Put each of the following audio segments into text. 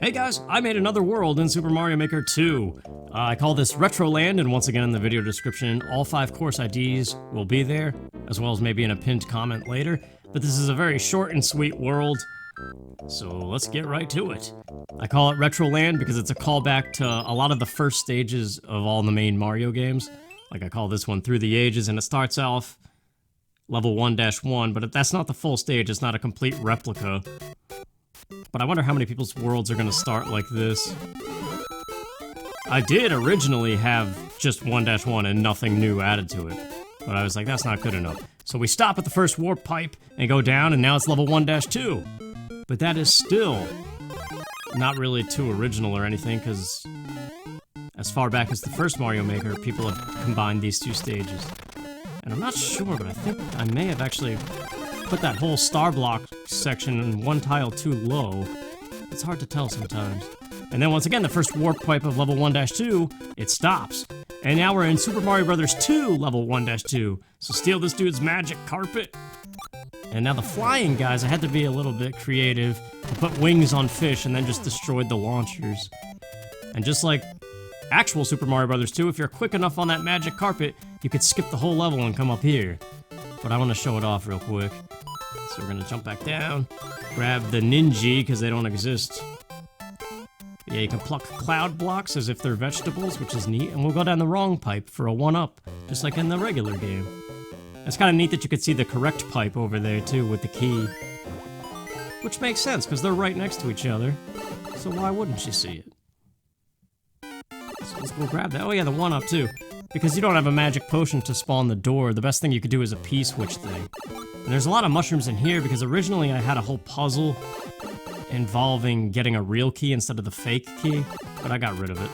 Hey guys, I made another world in Super Mario Maker 2. I call this Retro Land, and once again in the video description, all 5 course IDs will be there, as well as maybe in a pinned comment later. But this is a very short and sweet world, so let's get right to it. I call it Retro Land because it's a callback to a lot of the first stages of all the main Mario games. Like I call this one Through the Ages, and it starts off level 1-1, but that's not the full stage, it's not a complete replica. But I wonder how many people's worlds are gonna start like this. I did originally have just 1-1 and nothing new added to it, but I was like, that's not good enough. So we stop at the first warp pipe and go down, and now it's level 1-2. But that is still not really too original or anything, because as far back as the first Mario Maker, people have combined these two stages. And I'm not sure, but I think I may have actually put that whole star block section in one tile too low. It's hard to tell sometimes. And then once again, the first warp pipe of level 1-2, it stops. And now we're in Super Mario Bros. 2 level 1-2. So steal this dude's magic carpet. And now the flying guys, I had to be a little bit creative to put wings on fish and then just destroyed the launchers. And just like actual Super Mario Bros. 2, if you're quick enough on that magic carpet, you could skip the whole level and come up here. But I want to show it off real quick. So we're gonna jump back down, grab the ninja, because they don't exist. Yeah, you can pluck cloud blocks as if they're vegetables, which is neat, and we'll go down the wrong pipe for a 1-up, just like in the regular game. It's kind of neat that you could see the correct pipe over there, too, with the key. Which makes sense, because they're right next to each other, so why wouldn't you see it? So let's go grab that. Oh yeah, the 1-up, too. Because you don't have a magic potion to spawn the door, the best thing you could do is a P-switch thing. And there's a lot of mushrooms in here, because originally I had a whole puzzle involving getting a real key instead of the fake key, but I got rid of it.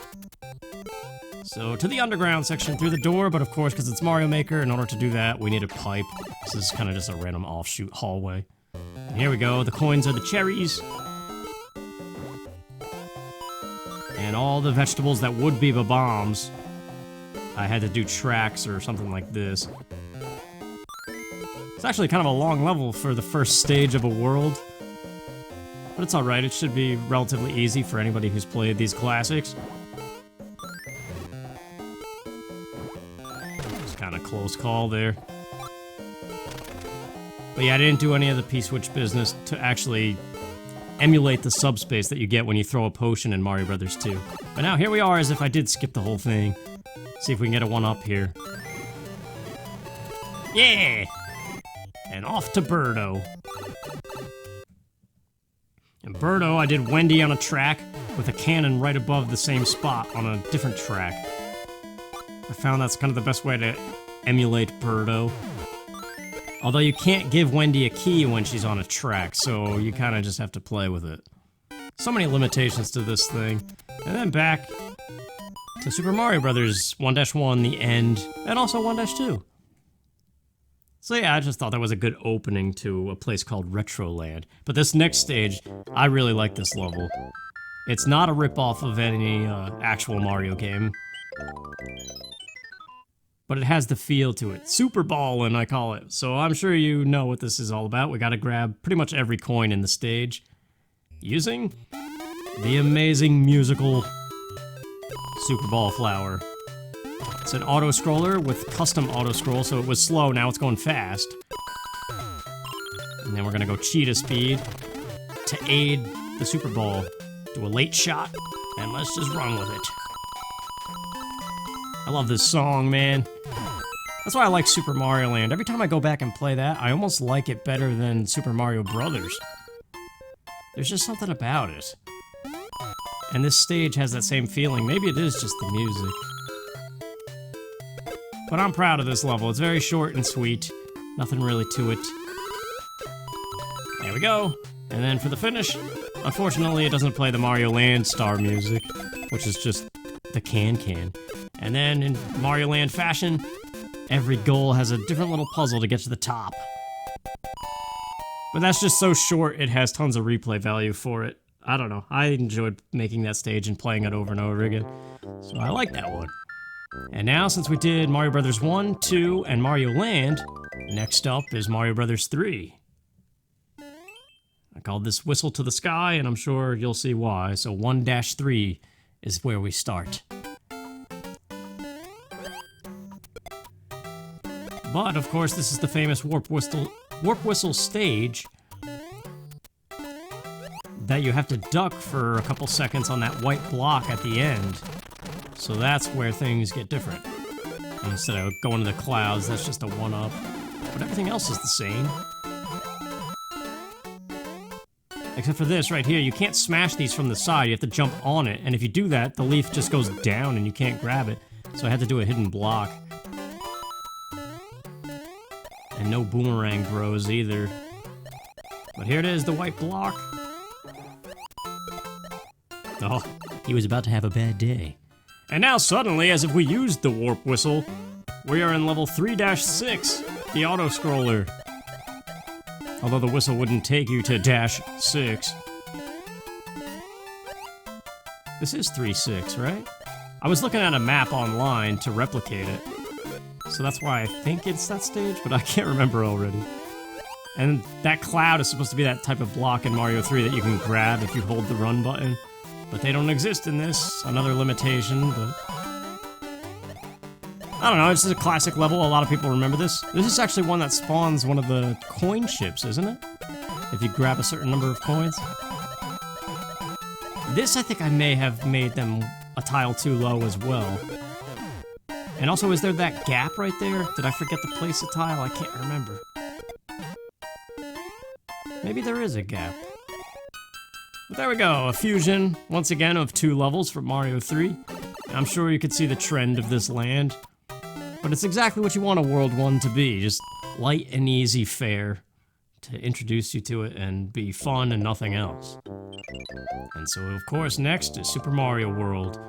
So, to the underground section through the door, but of course, because it's Mario Maker, in order to do that, we need a pipe. So this is kind of just a random offshoot hallway. And here we go, the coins are the cherries. And all the vegetables that would be the bombs, I had to do tracks or something like this. It's actually kind of a long level for the first stage of a world. But it's alright, it should be relatively easy for anybody who's played these classics. It's kind of close call there. But yeah, I didn't do any of the P-switch business to actually emulate the subspace that you get when you throw a potion in Mario Bros. 2. But now here we are as if I did skip the whole thing. See if we can get a 1-up here. Yeah! And off to Birdo. And Birdo, I did Wendy on a track with a cannon right above the same spot on a different track. I found that's kind of the best way to emulate Birdo. Although you can't give Wendy a key when she's on a track, so you kind of just have to play with it. So many limitations to this thing. And then back to Super Mario Bros. 1-1, the end, and also 1-2. So yeah, I just thought that was a good opening to a place called Retro Land. But this next stage, I really like this level. It's not a ripoff of any actual Mario game. But it has the feel to it. Superballin, I call it. So I'm sure you know what this is all about. We gotta grab pretty much every coin in the stage using the amazing musical Super Ball Flower. It's an auto-scroller with custom auto-scroll, so it was slow, now it's going fast. And then we're gonna go cheetah speed to aid the Super Ball. Do a late shot, and let's just run with it. I love this song, man. That's why I like Super Mario Land. Every time I go back and play that, I almost like it better than Super Mario Brothers. There's just something about it. And this stage has that same feeling. Maybe it is just the music. But I'm proud of this level. It's very short and sweet. Nothing really to it. There we go. And then for the finish, unfortunately it doesn't play the Mario Land star music, which is just the can-can. And then in Mario Land fashion, every goal has a different little puzzle to get to the top. But that's just so short, it has tons of replay value for it. I don't know, I enjoyed making that stage and playing it over and over again. So I like that one. And now, since we did Mario Bros. 1, 2, and Mario Land, next up is Mario Bros. 3. I called this Whistle to the Sky, and I'm sure you'll see why. So 1-3 is where we start. But, of course, this is the famous Warp Whistle stage that you have to duck for a couple seconds on that white block at the end. So that's where things get different. And instead of going to the clouds, that's just a one-up. But everything else is the same. Except for this right here, you can't smash these from the side, you have to jump on it, and if you do that, the leaf just goes down and you can't grab it. So I had to do a hidden block. And no boomerang bros either. But here it is, the white block. Oh, he was about to have a bad day. And now suddenly, as if we used the Warp Whistle, we are in level 3-6, the auto-scroller. Although the whistle wouldn't take you to -6. This is 3-6, right? I was looking at a map online to replicate it. So that's why I think it's that stage, but I can't remember already. And that cloud is supposed to be that type of block in Mario 3 that you can grab if you hold the run button. But they don't exist in this. Another limitation, but... I don't know, this is a classic level, a lot of people remember this. This is actually one that spawns one of the coin ships, isn't it? If you grab a certain number of coins. This, I think I may have made them a tile too low as well. And also, is there that gap right there? Did I forget to place a tile? I can't remember. Maybe there is a gap. But there we go, a fusion, once again, of 2 levels for Mario 3. I'm sure you could see the trend of this land. But it's exactly what you want a World 1 to be, just light and easy fare to introduce you to it and be fun and nothing else. And so, of course, next is Super Mario World.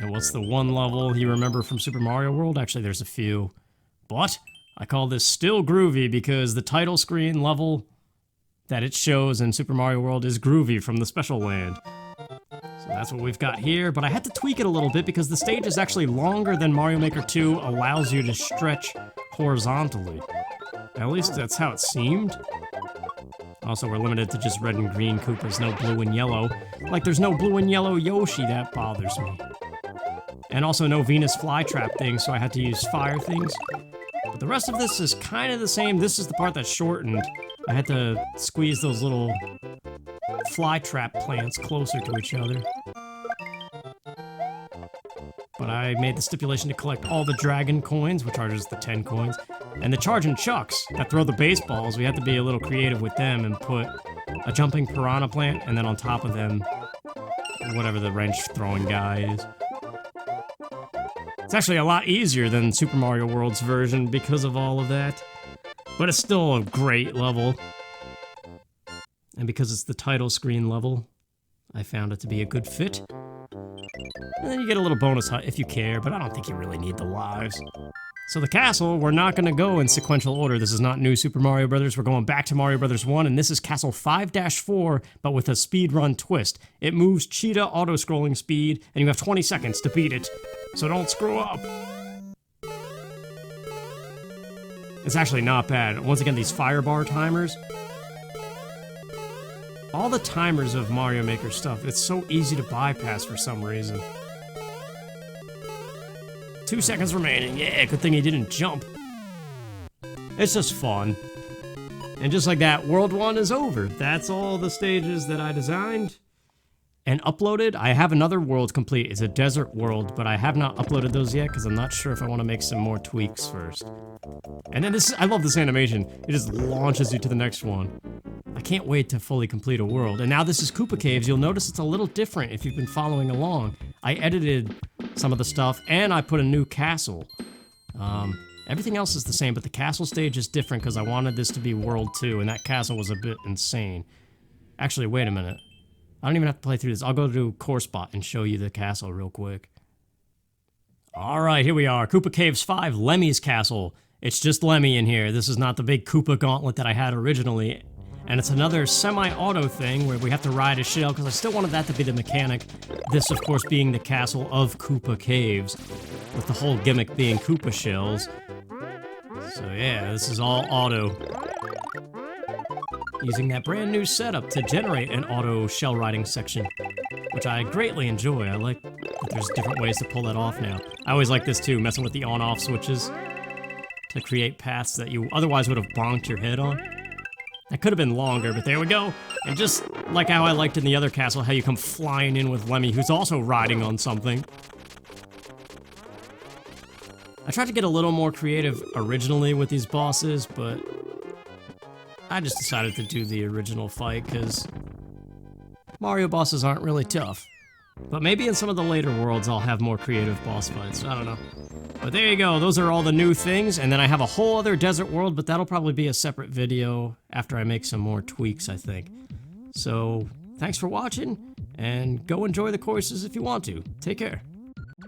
And what's the one level you remember from Super Mario World? Actually, there's a few. But I call this Still Groovy because the title screen level that it shows in Super Mario World is Groovy from the Special Land. So that's what we've got here, but I had to tweak it a little bit because the stage is actually longer than Mario Maker 2 allows you to stretch horizontally. At least that's how it seemed. Also, we're limited to just red and green Koopas, no blue and yellow. Like there's no blue and yellow Yoshi, that bothers me. And also no Venus flytrap things, so I had to use fire things. But the rest of this is kind of the same. This is the part that's shortened. I had to squeeze those little flytrap plants closer to each other. But I made the stipulation to collect all the dragon coins, which are just the 10 coins, and the charging chucks that throw the baseballs. We had to be a little creative with them and put a jumping piranha plant, and then on top of them, whatever the wrench throwing guy is. It's actually a lot easier than Super Mario World's version because of all of that. But it's still a great level. And because it's the title screen level, I found it to be a good fit. And then you get a little bonus hut if you care, but I don't think you really need the lives. So the castle, we're not going to go in sequential order. This is not New Super Mario Bros. We're going back to Mario Bros. 1, and this is Castle 5-4, but with a speedrun twist. It moves cheetah auto-scrolling speed, and you have 20 seconds to beat it. So don't screw up. It's actually not bad. Once again, these firebar timers. All the timers of Mario Maker stuff, it's so easy to bypass for some reason. 2 seconds remaining. Yeah, good thing he didn't jump. It's just fun. And just like that, World 1 is over. That's all the stages that I designed and uploaded. I have another world complete. It's a desert world, but I have not uploaded those yet because I'm not sure if I want to make some more tweaks first. And then this, I love this animation. It just launches you to the next one. I can't wait to fully complete a world. And now this is Koopa Caves. You'll notice it's a little different if you've been following along. I edited some of the stuff and I put a new castle. Everything else is the same, but the castle stage is different because I wanted this to be World 2, and that castle was a bit insane. Actually, wait a minute. I don't even have to play through this. I'll go to Core Spot and show you the castle real quick. Alright, here we are. Koopa Caves 5, Lemmy's Castle. It's just Lemmy in here. This is not the big Koopa gauntlet that I had originally. And it's another semi-auto thing where we have to ride a shell, because I still wanted that to be the mechanic. This, of course, being the castle of Koopa Caves, with the whole gimmick being Koopa shells. So yeah, this is all auto. using that brand new setup to generate an auto shell riding section, which I greatly enjoy. I like that there's different ways to pull that off now. I always like this too, messing with the on-off switches to create paths that you otherwise would have bonked your head on. That could have been longer, but there we go. And just like how I liked in the other castle, how you come flying in with Lemmy, who's also riding on something. I tried to get a little more creative originally with these bosses, but I just decided to do the original fight because Mario bosses aren't really tough. But maybe in some of the later worlds I'll have more creative boss fights, I don't know. But there you go, those are all the new things, and then I have a whole other desert world, but that'll probably be a separate video after I make some more tweaks, I think. So, thanks for watching, and go enjoy the courses if you want to. Take care.